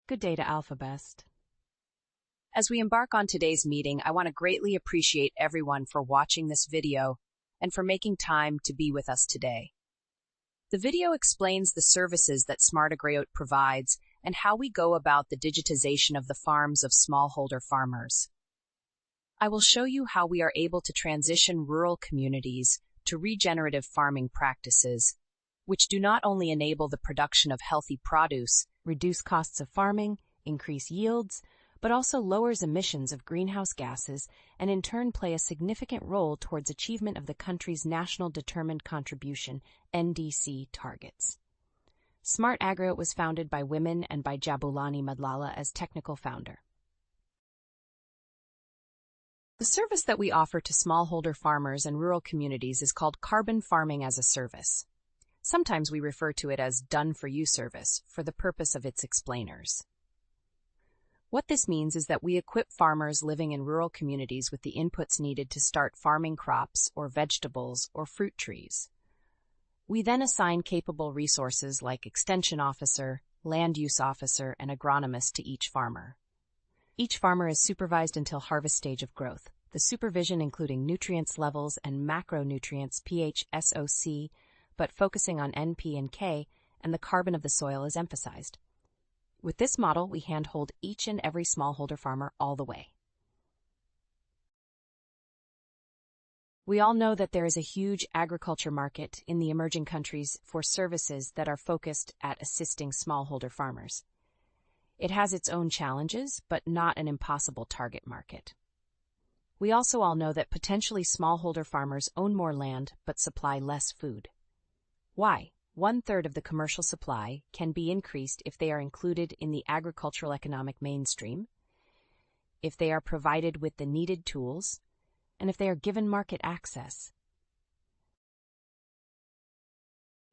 Good day to AlphaBest. As we embark on today's meeting, I want to greatly appreciate everyone for watching this video and for making time to be with us today. The video explains the services that Smartagriot provides and how we go about the digitization of the farms of smallholder farmers. I will show you how we are able to transition rural communities to regenerative farming practices, which do not only enable the production of healthy produce, Reduce costs of farming, increase yields, but also lowers emissions of greenhouse gases and in turn play a significant role towards achievement of the country's National Determined Contribution (NDC) targets. Smartagriot was founded by women and by Jabulani Madlala as technical founder. The service that we offer to smallholder farmers and rural communities is called Carbon Farming as a Service. Sometimes we refer to it as done-for-you service for the purpose of its explainers. What this means is that we equip farmers living in rural communities with the inputs needed to start farming crops or vegetables or fruit trees. We then assign capable resources like extension officer, land use officer, and agronomist to each farmer. Each farmer is supervised until harvest stage of growth, the supervision including nutrients levels and macronutrients pH, SOC, but focusing on NP and K, and the carbon of the soil is emphasized. With this model, we handhold each and every smallholder farmer all the way. We all know that there is a huge agriculture market in the emerging countries for services that are focused at assisting smallholder farmers. It has its own challenges, but not an impossible target market. We also all know that potentially smallholder farmers own more land but supply less food. Why? 1/3 of the commercial supply can be increased if they are included in the agricultural economic mainstream, if they are provided with the needed tools, and if they are given market access.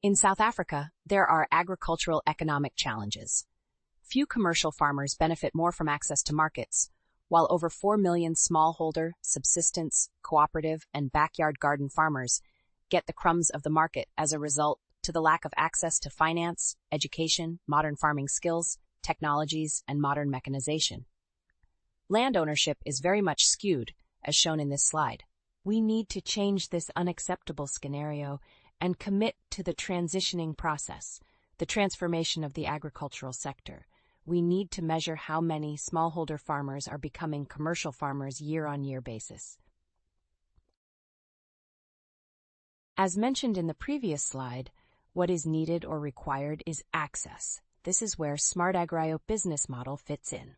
In South Africa, there are agricultural economic challenges. Few commercial farmers benefit more from access to markets, while over 4 million smallholder, subsistence, cooperative, and backyard garden farmers get the crumbs of the market as a result to the lack of access to finance, education, modern farming skills, technologies, and modern mechanization. Land ownership is very much skewed, as shown in this slide. We need to change this unacceptable scenario and commit to the transitioning process, the transformation of the agricultural sector. We need to measure how many smallholder farmers are becoming commercial farmers year-on-year basis. As mentioned in the previous slide, what is needed or required is access. This is where Smartagriot business model fits in.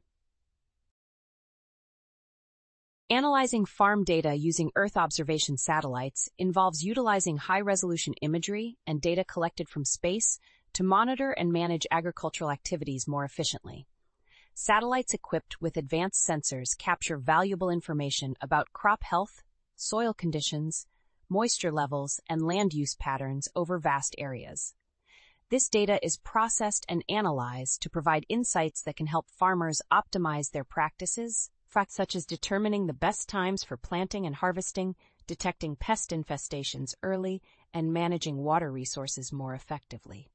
Analyzing farm data using Earth observation satellites involves utilizing high-resolution imagery and data collected from space to monitor and manage agricultural activities more efficiently. Satellites equipped with advanced sensors capture valuable information about crop health, soil conditions, moisture levels, and land use patterns over vast areas. This data is processed and analyzed to provide insights that can help farmers optimize their practices, such as determining the best times for planting and harvesting, detecting pest infestations early, and managing water resources more effectively.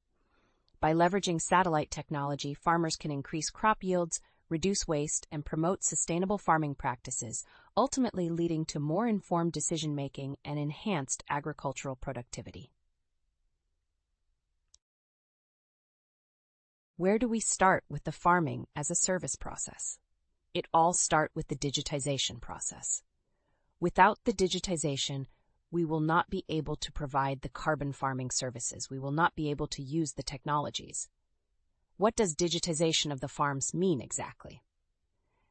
By leveraging satellite technology, farmers can increase crop yields, reduce waste, and promote sustainable farming practices, ultimately leading to more informed decision-making and enhanced agricultural productivity. Where do we start with the farming as a service process? It all starts with the digitization process. Without the digitization, we will not be able to provide the carbon farming services. We will not be able to use the technologies. What does digitization of the farms mean exactly?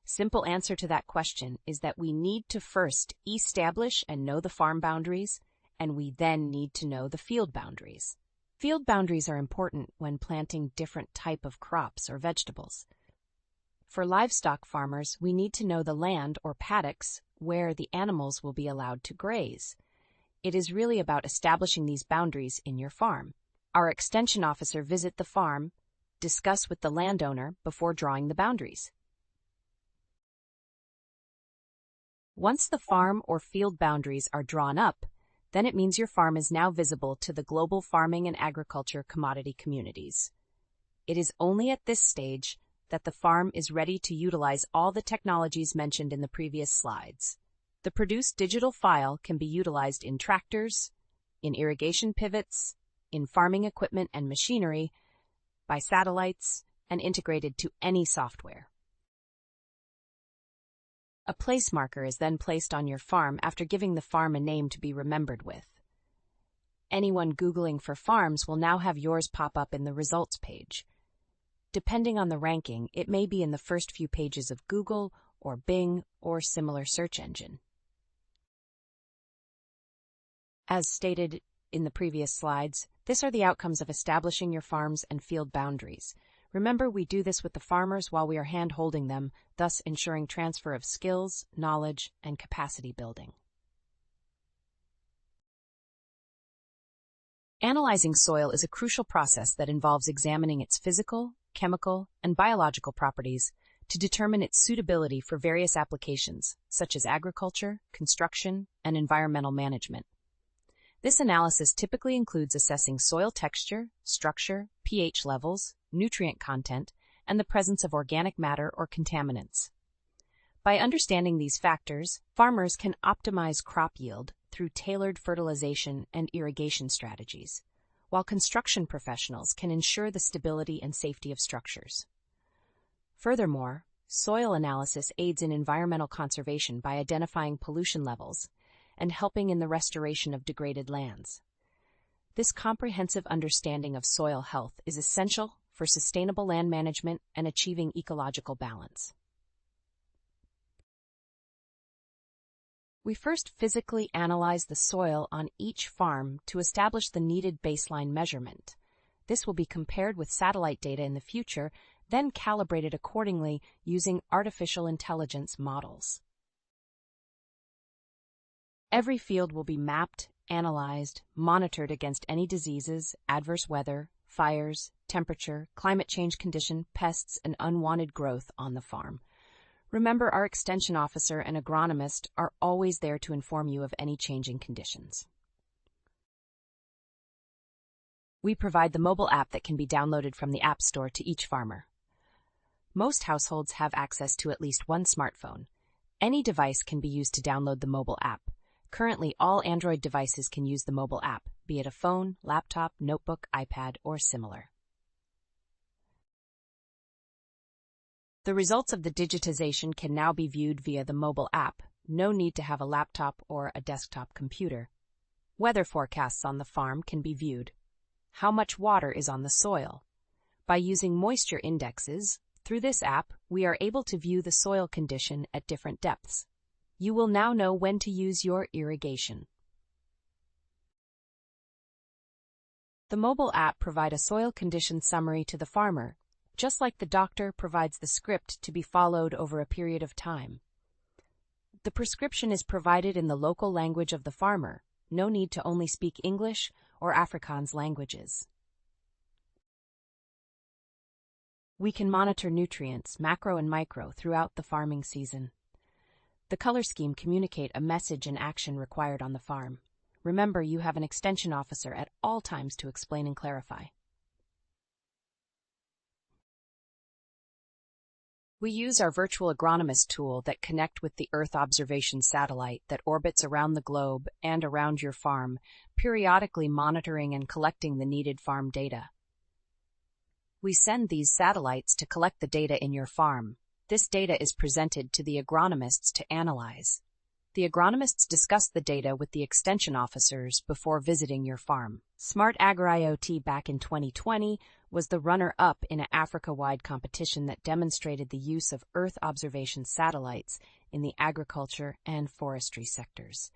Simple answer to that question is that we need to first establish and know the farm boundaries, and we then need to know the field boundaries. Field boundaries are important when planting different type of crops or vegetables. For livestock farmers, we need to know the land or paddocks where the animals will be allowed to graze. It is really about establishing these boundaries in your farm. Our extension officer visit the farm, discuss with the landowner before drawing the boundaries. Once the farm or field boundaries are drawn up, then it means your farm is now visible to the global farming and agriculture commodity communities. It is only at this stage that the farm is ready to utilize all the technologies mentioned in the previous slides. The produced digital file can be utilized in tractors, in irrigation pivots, in farming equipment and machinery, by satellites, and integrated to any software. A place marker is then placed on your farm after giving the farm a name to be remembered with. Anyone Googling for farms will now have yours pop up in the results page. Depending on the ranking, it may be in the first few pages of Google or Bing or similar search engine. As stated in the previous slides, these are the outcomes of establishing your farms and field boundaries. Remember, we do this with the farmers while we are hand-holding them, thus ensuring transfer of skills, knowledge, and capacity building. Analyzing soil is a crucial process that involves examining its physical, chemical, and biological properties to determine its suitability for various applications, such as agriculture, construction, and environmental management. This analysis typically includes assessing soil texture, structure, pH levels, nutrient content, and the presence of organic matter or contaminants. By understanding these factors, farmers can optimize crop yield through tailored fertilization and irrigation strategies, while construction professionals can ensure the stability and safety of structures. Furthermore, soil analysis aids in environmental conservation by identifying pollution levels and helping in the restoration of degraded lands. This comprehensive understanding of soil health is essential for sustainable land management and achieving ecological balance. We first physically analyze the soil on each farm to establish the needed baseline measurement. This will be compared with satellite data in the future, then calibrated accordingly using artificial intelligence models. Every field will be mapped, analyzed, monitored against any diseases, adverse weather, fires, temperature, climate change condition, pests, and unwanted growth on the farm. Remember, our extension officer and agronomist are always there to inform you of any changing conditions. We provide the mobile app that can be downloaded from the App Store to each farmer. Most households have access to at least one smartphone. Any device can be used to download the mobile app. Currently, all Android devices can use the mobile app, be it a phone, laptop, notebook, iPad, or similar. The results of the digitization can now be viewed via the mobile app. No need to have a laptop or a desktop computer. Weather forecasts on the farm can be viewed. How much water is on the soil? By using moisture indexes, through this app, we are able to view the soil condition at different depths. You will now know when to use your irrigation. The mobile app provides a soil condition summary to the farmer, just like the doctor provides the script to be followed over a period of time. The prescription is provided in the local language of the farmer. No need to only speak English or Afrikaans languages. We can monitor nutrients, macro and micro, throughout the farming season. The color scheme communicate a message and action required on the farm. Remember, you have an extension officer at all times to explain and clarify. We use our virtual agronomist tool that connect with the Earth observation satellite that orbits around the globe and around your farm, periodically monitoring and collecting the needed farm data. We send these satellites to collect the data in your farm. This data is presented to the agronomists to analyze. The agronomists discuss the data with the extension officers before visiting your farm. Smartagriot back in 2020 was the runner-up in an Africa-wide competition that demonstrated the use of Earth observation satellites in the agriculture and forestry sectors.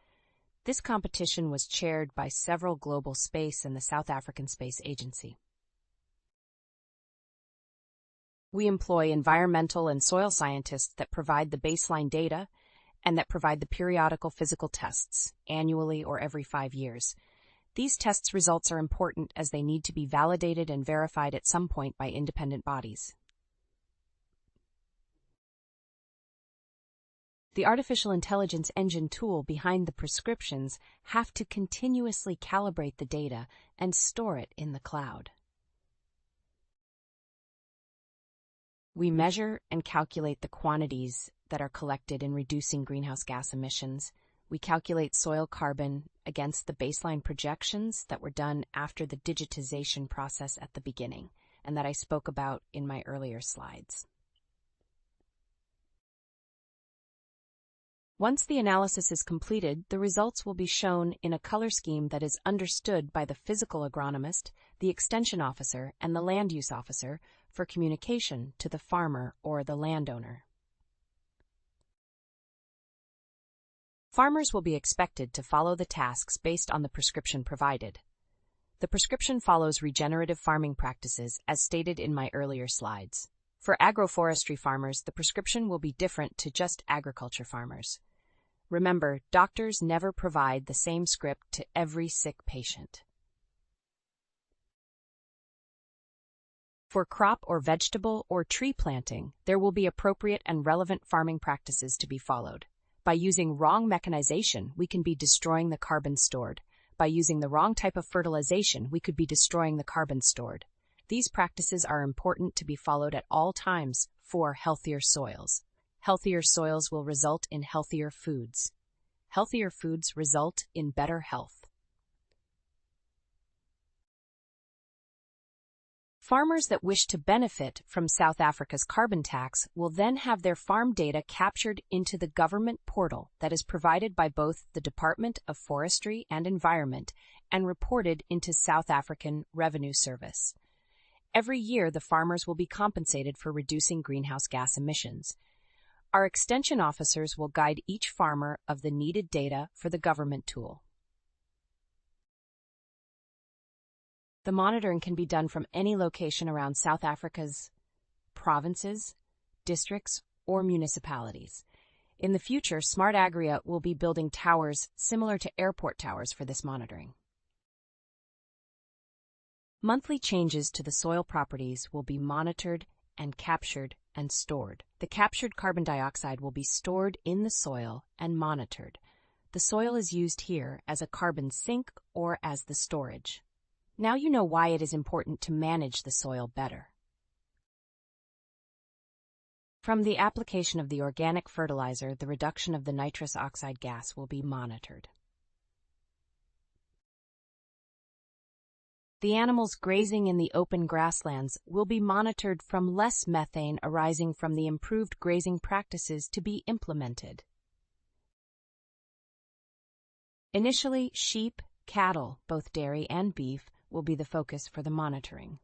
This competition was chaired by several global space and the South African Space Agency. We employ environmental and soil scientists that provide the baseline data and that provide the periodical physical tests, annually or every 5 years. These tests' results are important as they need to be validated and verified at some point by independent bodies. The artificial intelligence engine tool behind the prescriptions have to continuously calibrate the data and store it in the cloud. We measure and calculate the quantities that are collected in reducing greenhouse gas emissions. We calculate soil carbon against the baseline projections that were done after the digitization process at the beginning, and that I spoke about in my earlier slides. Once the analysis is completed, the results will be shown in a color scheme that is understood by the physical agronomist, the extension officer, and the land use officer for communication to the farmer or the landowner. Farmers will be expected to follow the tasks based on the prescription provided. The prescription follows regenerative farming practices as stated in my earlier slides. For agroforestry farmers, the prescription will be different to just agriculture farmers. Remember, doctors never provide the same script to every sick patient. For crop or vegetable or tree planting, there will be appropriate and relevant farming practices to be followed. By using wrong mechanization, we can be destroying the carbon stored. By using the wrong type of fertilization, we could be destroying the carbon stored. These practices are important to be followed at all times for healthier soils. Healthier soils will result in healthier foods. Healthier foods result in better health. Farmers that wish to benefit from South Africa's carbon tax will then have their farm data captured into the government portal that is provided by both the Department of Forestry and Environment and reported into South African Revenue Service. Every year, the farmers will be compensated for reducing greenhouse gas emissions. Our extension officers will guide each farmer of the needed data for the government tool. The monitoring can be done from any location around South Africa's provinces, districts, or municipalities. In the future, Smartagriot will be building towers similar to airport towers for this monitoring. Monthly changes to the soil properties will be monitored and captured and stored. The captured carbon dioxide will be stored in the soil and monitored. The soil is used here as a carbon sink or as the storage. Now you know why it is important to manage the soil better. From the application of the organic fertilizer, the reduction of the nitrous oxide gas will be monitored. The animals grazing in the open grasslands will be monitored from less methane arising from the improved grazing practices to be implemented. Initially, sheep, cattle, both dairy and beef, will be the focus for the monitoring.